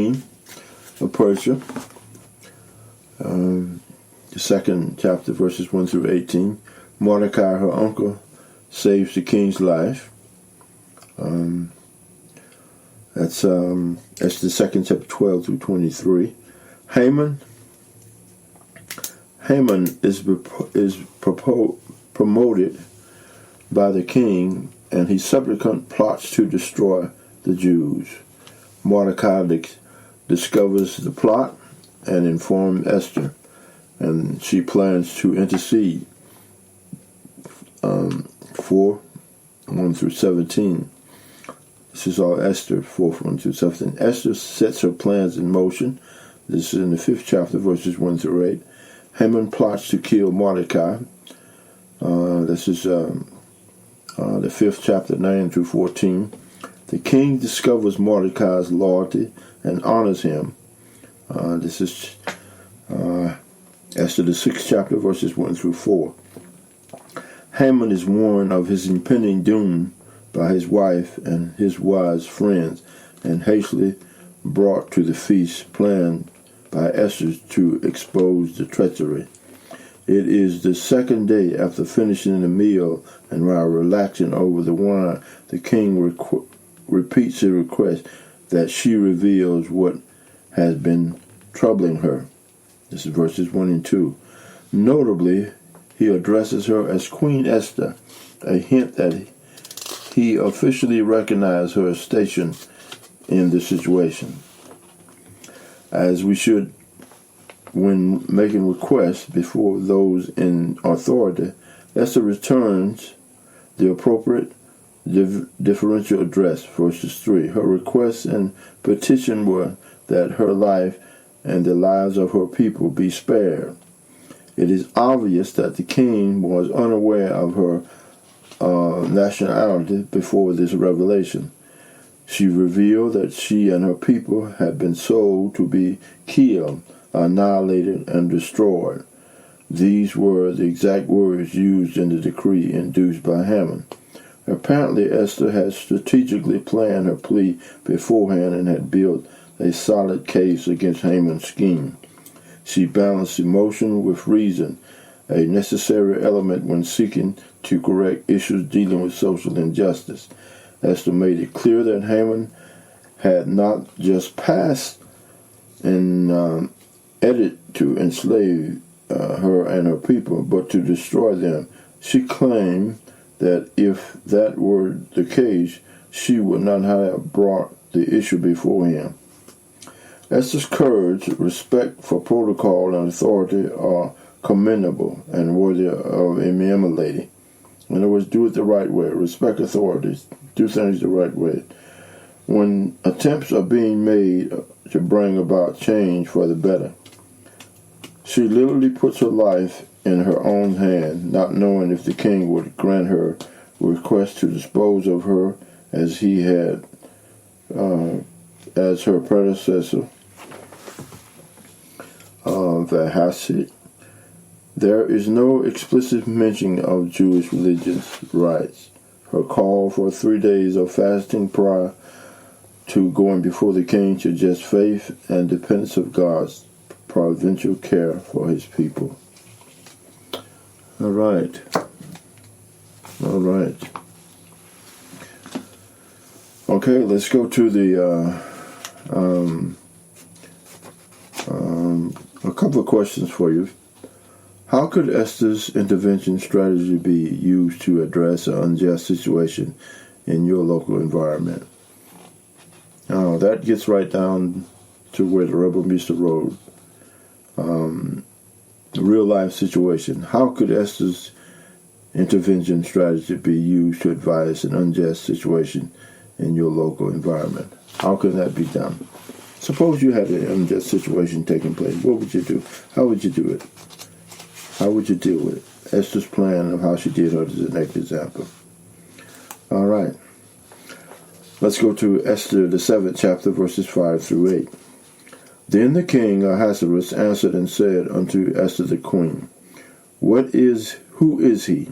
queen of Persia. The second chapter, verses 1 through 18. Mordecai, her uncle, saves the king's life. That's the second chapter, 12 through 23. Haman is promoted by the king, and he subsequently plots to destroy the Jews. Mordecai discovers the plot and informs Esther, and she plans to intercede. 4, 1 through 17. This is all Esther, 4, 1 through 17. Esther sets her plans in motion. This is in the 5th chapter, verses 1 through 8. Haman plots to kill Mordecai. This is the 5th chapter, 9 through 14. The king discovers Mordecai's loyalty and honors him. This is Esther, the 6th chapter, verses 1 through 4. Haman is warned of his impending doom by his wife and his wise friends, and hastily brought to the feast planned by Esther to expose the treachery. It is the second day after finishing the meal, and while relaxing over the wine, the king repeats his request that she reveals what has been troubling her. This is verses 1 and 2. Notably, he addresses her as Queen Esther, a hint that he officially recognized her station in the situation. As we should when making requests before those in authority, Esther returns the appropriate differential address, verses 3. Her requests and petition were that her life and the lives of her people be spared. It is obvious that the king was unaware of her nationality before this revelation. She revealed that she and her people had been sold to be killed, annihilated, and destroyed. These were the exact words used in the decree induced by Haman. Apparently, Esther had strategically planned her plea beforehand and had built a solid case against Haman's scheme. She balanced emotion with reason, a necessary element when seeking to correct issues dealing with social injustice. Esther made it clear that Haman had not just passed an edict to enslave her and her people, but to destroy them. She claimed that if that were the case, she would not have brought the issue before him. Esther's courage, respect for protocol and authority are commendable and worthy of emulating. In other words, do it the right way. Respect authorities. Do things the right way. When attempts are being made to bring about change for the better, she literally puts her life in her own hand, not knowing if the king would grant her request to dispose of her as he had as her predecessor, Vahasi. There is no explicit mention of Jewish religious rites. Her call for 3 days of fasting prior to going before the king suggests faith and dependence of God's providential care for his people. All right. Okay, let's go to the a couple of questions for you. How could Esther's intervention strategy be used to address an unjust situation in your local environment? Now, that gets right down to where the rubber meets the road. The real-life situation. How could Esther's intervention strategy be used to advise an unjust situation in your local environment? How can that be done? Suppose you had an unjust situation taking place. What would you do? How would you do it? How would you deal with it? Esther's plan of how she did it is the next example. All right. Let's go to Esther, the 7th chapter, verses 5 through 8. Then the king Ahasuerus answered and said unto Esther the queen, who is he,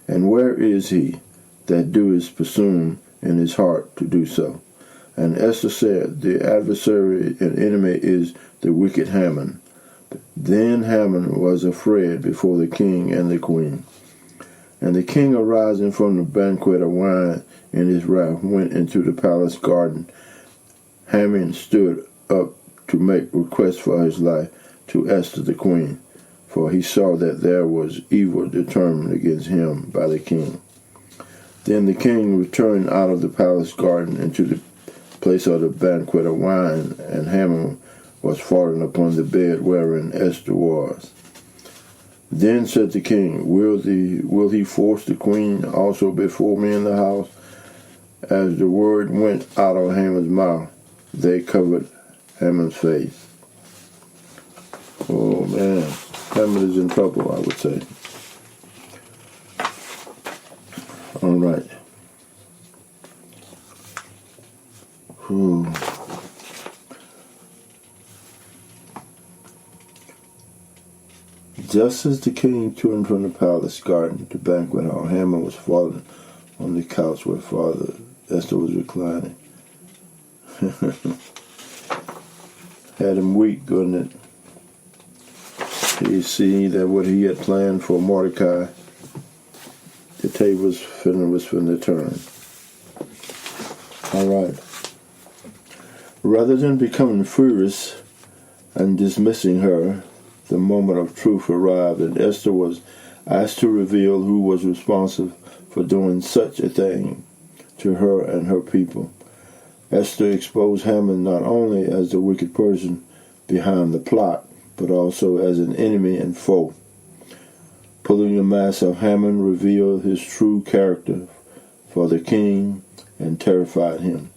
and where is he that doeth presume in his heart to do so? And Esther said, the adversary and enemy is the wicked Haman. Then Haman was afraid before the king and the queen. And the king, arising from the banquet of wine in his wrath, went into the palace garden. Haman stood up to make request for his life to Esther the queen, for he saw that there was evil determined against him by the king. Then the king returned out of the palace garden into the place of the banquet of wine, and Haman was fallen upon the bed wherein Esther was. Then said the king, Will he force the queen also before me in the house? As the word went out of Haman's mouth, they covered Haman's face. Oh man, Haman is in trouble, I would say. All right. Just as the king turned from the palace garden to banquet hall, Haman was fallen on the couch where Father Esther was reclining. Had him weak, couldn't it? You see that what he had planned for Mordecai, the table was finna turn. All right. Rather than becoming furious and dismissing her, the moment of truth arrived, and Esther was asked to reveal who was responsible for doing such a thing to her and her people. Esther exposed Haman not only as the wicked person behind the plot, but also as an enemy and foe. Pulling the mask of Haman revealed his true character for the king and terrified him.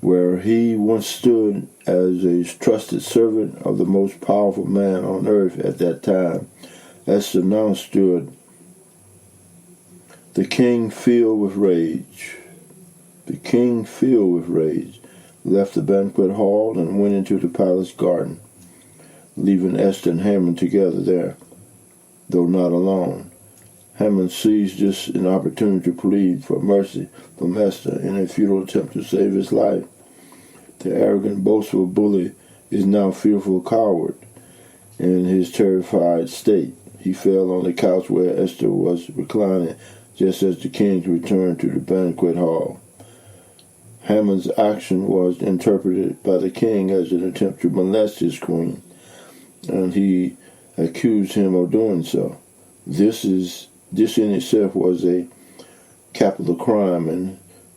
Where he once stood as a trusted servant of the most powerful man on earth at that time, Esther now stood the king filled with rage. The king, filled with rage, left the banquet hall and went into the palace garden, leaving Esther and Haman together there, though not alone. Haman seized this an opportunity to plead for mercy from Esther in a futile attempt to save his life. The arrogant, boastful bully is now fearful coward. In his terrified state, he fell on the couch where Esther was reclining, just as the king returned to the banquet hall. Haman's action was interpreted by the king as an attempt to molest his queen, and he accused him of doing so. This in itself was a capital crime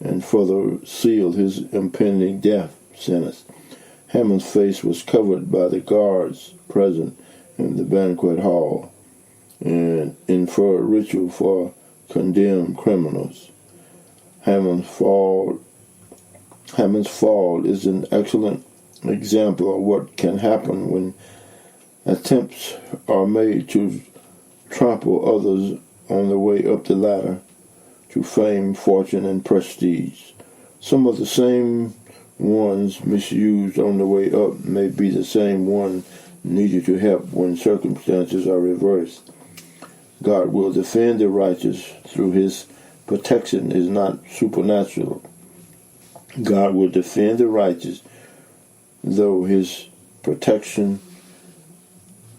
and further sealed his impending death sentence. Haman's face was covered by the guards present in the banquet hall and for a ritual for condemned criminals. Haman's fall is an excellent example of what can happen when attempts are made to trample others on the way up the ladder to fame, fortune, and prestige. Some of the same ones misused on the way up may be the same one needed to help when circumstances are reversed. God will defend the righteous through his protection is not supernatural. God will defend the righteous, though his protection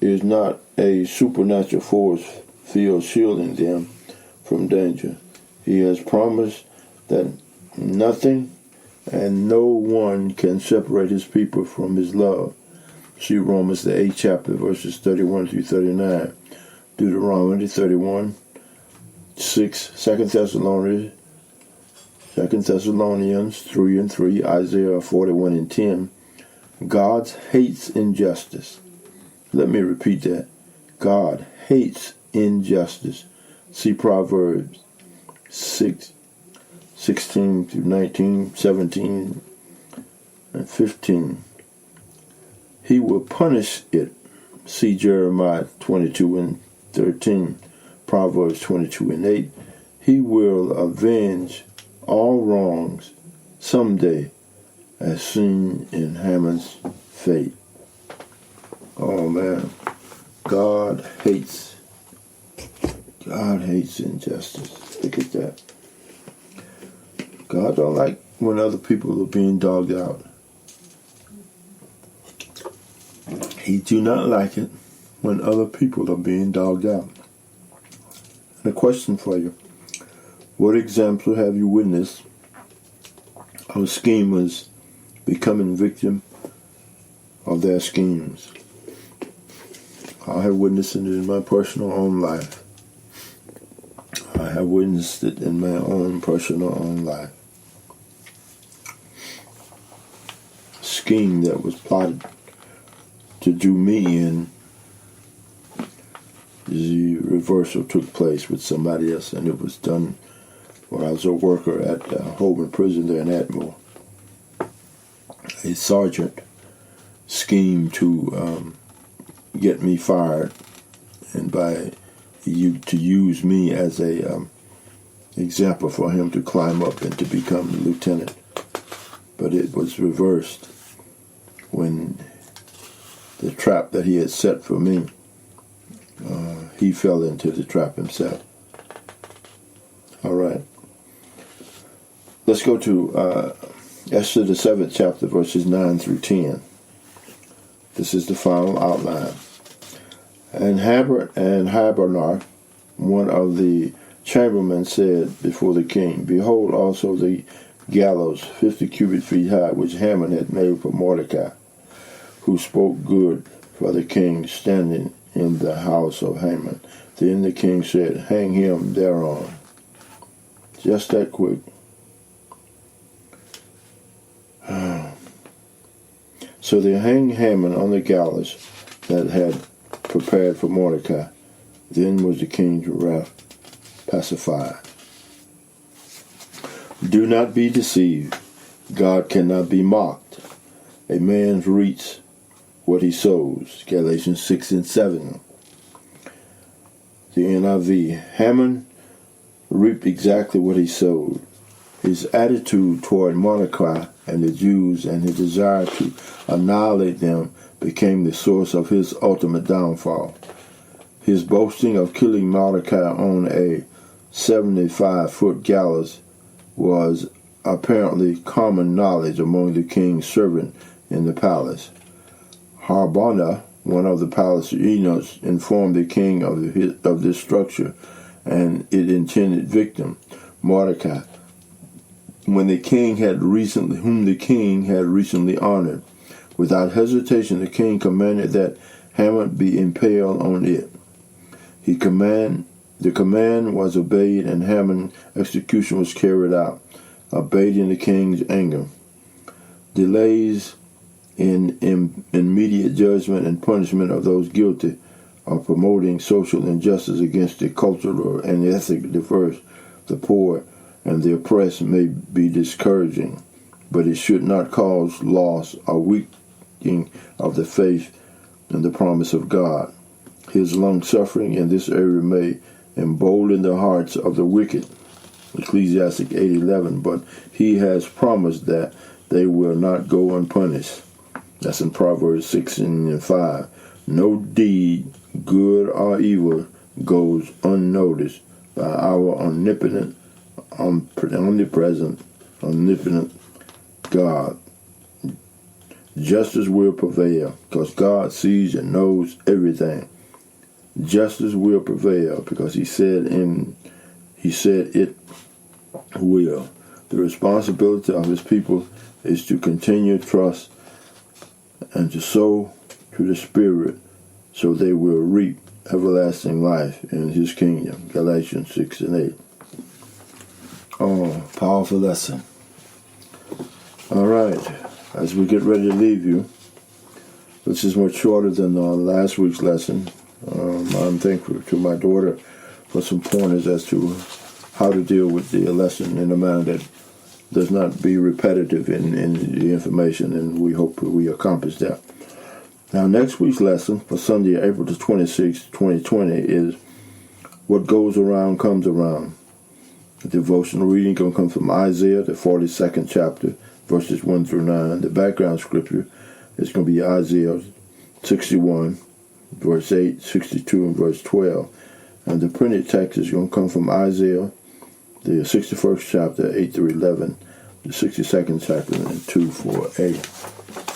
is not a supernatural force field shielding them from danger. He has promised that nothing and no one can separate his people from his love. See Romans the 8th chapter, verses 31 through 39. Deuteronomy 31, 6, 2 Thessalonians 3 and 3, Isaiah 41 and 10. God hates injustice. Let me repeat that. God hates injustice. See Proverbs 6, 16 through 19, 17, and 15. He will punish it. See Jeremiah 22 and 13, Proverbs 22 and 8. He will avenge all wrongs someday, as seen in Haman's fate. Oh man, God hates injustice. Look at that. God don't like when other people are being dogged out. He do not like it when other people are being dogged out. And a question for you. What example have you witnessed of schemers becoming victim of their schemes? I have witnessed it in my personal own life. I have witnessed it in my own personal own life. Scheme that was plotted to do me in, the reversal took place with somebody else, and it was done when I was a worker at Haman prison there in Antioch. A sergeant schemed to get me fired, and to use me as a example for him to climb up and to become a lieutenant. But it was reversed when the trap that he had set for me, he fell into the trap himself. All right. Let's go to Esther the 7th chapter, verses 9 through 10. This is the final outline. And Habernar, one of the chambermen, said before the king, Behold also the gallows 50 cubit feet high, which Haman had made for Mordecai, who spoke good for the king, standing in the house of Haman. Then the king said, Hang him thereon. Just that quick. So they hanged Haman on the gallows that had prepared for Mordecai. Then was the king's wrath pacified. Do not be deceived. God cannot be mocked. A man reaps what he sows. Galatians 6 and 7. The NIV. Haman reaped exactly what he sowed. His attitude toward Mordecai and the Jews and his desire to annihilate them became the source of his ultimate downfall. His boasting of killing Mordecai on a 75-foot gallows was apparently common knowledge among the king's servants in the palace. Harbona, one of the palace eunuchs, informed the king of this structure and its intended victim, Mordecai, whom the king had recently honored. Without hesitation, the king commanded that Haman be impaled on it. The command was obeyed, and Haman's execution was carried out, abating the king's anger. Delays in immediate judgment and punishment of those guilty are promoting social injustice against the cultural and ethnically diverse, the poor, and the oppressed may be discouraging, but it should not cause loss or weakening of the faith and the promise of God. His long-suffering in this area may embolden the hearts of the wicked, Ecclesiastes 8:11, but he has promised that they will not go unpunished. That's in Proverbs 6 and 5. No deed, good or evil, goes unnoticed by our omnipresent God. Justice will prevail because God sees and knows everything. Justice will prevail because he said it will. The responsibility of his people is to continue trust and to sow to the Spirit so they will reap everlasting life in his kingdom. Galatians 6 and 8. Oh, powerful lesson. All right, as we get ready to leave you, this is much shorter than last week's lesson. I'm thankful to my daughter for some pointers as to how to deal with the lesson in a manner that does not be repetitive in the information, and we hope we accomplish that. Now, next week's lesson for Sunday, April the 26th, 2020, is What Goes Around Comes Around. The devotional reading going to come from Isaiah, the 42nd chapter, verses 1 through 9. The background scripture is going to be Isaiah 61, verse 8, 62, and verse 12. And the printed text is going to come from Isaiah, the 61st chapter, 8 through 11. the 62nd chapter and 2 for A.